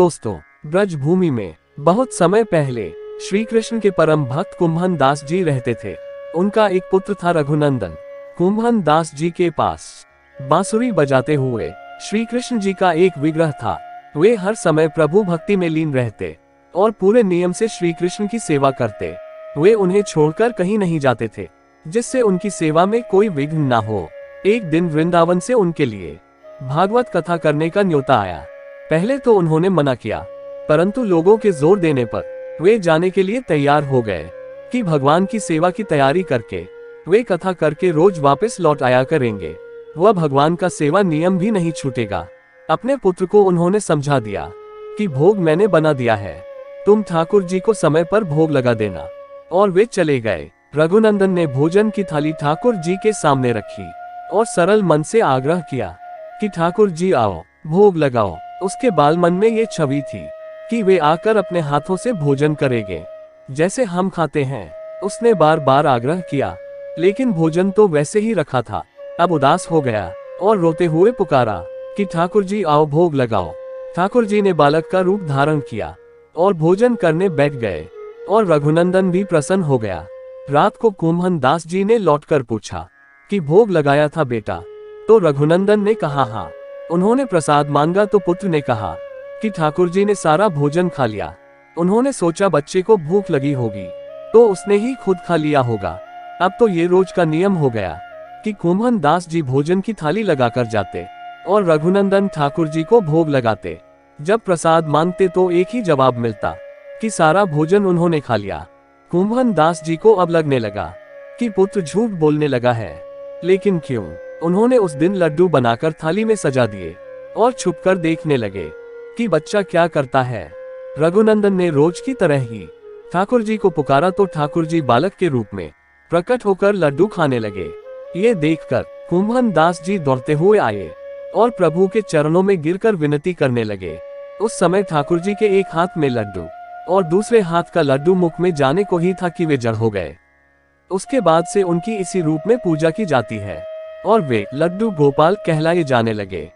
दोस्तों, ब्रज भूमि में बहुत समय पहले श्री कृष्ण के परम भक्त कुंभन दास जी रहते थे। उनका एक पुत्र था रघुनंदन। कुंभन दास जी के पास बांसुरी बजाते हुए श्री कृष्ण जी का एक विग्रह था। वे हर समय प्रभु भक्ति में लीन रहते और पूरे नियम से श्री कृष्ण की सेवा करते। वे उन्हें छोड़कर कहीं नहीं जाते थे, जिससे उनकी सेवा में कोई विघ्न न हो। एक दिन वृंदावन से उनके लिए भागवत कथा करने का न्योता आया। पहले तो उन्होंने मना किया, परंतु लोगों के जोर देने पर वे जाने के लिए तैयार हो गए कि भगवान की सेवा की तैयारी करके वे कथा करके रोज वापस लौट आया करेंगे। वह भगवान का सेवा नियम भी नहीं छूटेगा। अपने पुत्र को उन्होंने समझा दिया कि भोग मैंने बना दिया है, तुम ठाकुर जी को समय पर भोग लगा देना। और वे चले गए। रघुनंदन ने भोजन की थाली ठाकुर जी के सामने रखी और सरल मन से आग्रह किया कि ठाकुर जी आओ, भोग लगाओ। उसके बाल मन में ये छवि थी कि वे आकर अपने हाथों से भोजन करेंगे, जैसे हम खाते हैं। उसने बार बार आग्रह किया, लेकिन भोजन तो वैसे ही रखा था। अब उदास हो गया और रोते हुए पुकारा कि ठाकुर जी आओ, भोग लगाओ। ठाकुर जी ने बालक का रूप धारण किया और भोजन करने बैठ गए और रघुनंदन भी प्रसन्न हो गया। रात को कुंभन दास जी ने लौटकर पूछा कि भोग लगाया था बेटा? तो रघुनंदन ने कहा हाँ। उन्होंने प्रसाद मांगा तो पुत्र ने कहा कि ठाकुर जी ने सारा भोजन खा लिया। उन्होंने सोचा बच्चे को भूख लगी होगी तो उसने ही खुद खा लिया होगा। अब तो ये रोज का नियम हो गया कि कुंभन दास जी भोजन की थाली लगाकर जाते और रघुनंदन ठाकुर जी को भोग लगाते। जब प्रसाद मांगते तो एक ही जवाब मिलता कि सारा भोजन उन्होंने खा लिया। कुंभन दास जी को अब लगने लगा कि पुत्र झूठ बोलने लगा है, लेकिन क्यों? उन्होंने उस दिन लड्डू बनाकर थाली में सजा दिए और छुपकर देखने लगे कि बच्चा क्या करता है। रघुनंदन ने रोज की तरह ही ठाकुर जी को पुकारा तो ठाकुर जी बालक के रूप में प्रकट होकर लड्डू खाने लगे। ये देखकर कुंभन दास जी दौड़ते हुए आए और प्रभु के चरणों में गिरकर विनती करने लगे। उस समय ठाकुर जी के एक हाथ में लड्डू और दूसरे हाथ का लड्डू मुख में जाने को ही था कि वे जड़ हो गए। उसके बाद से उनकी इसी रूप में पूजा की जाती है और वे लड्डू गोपाल कहलाए जाने लगे।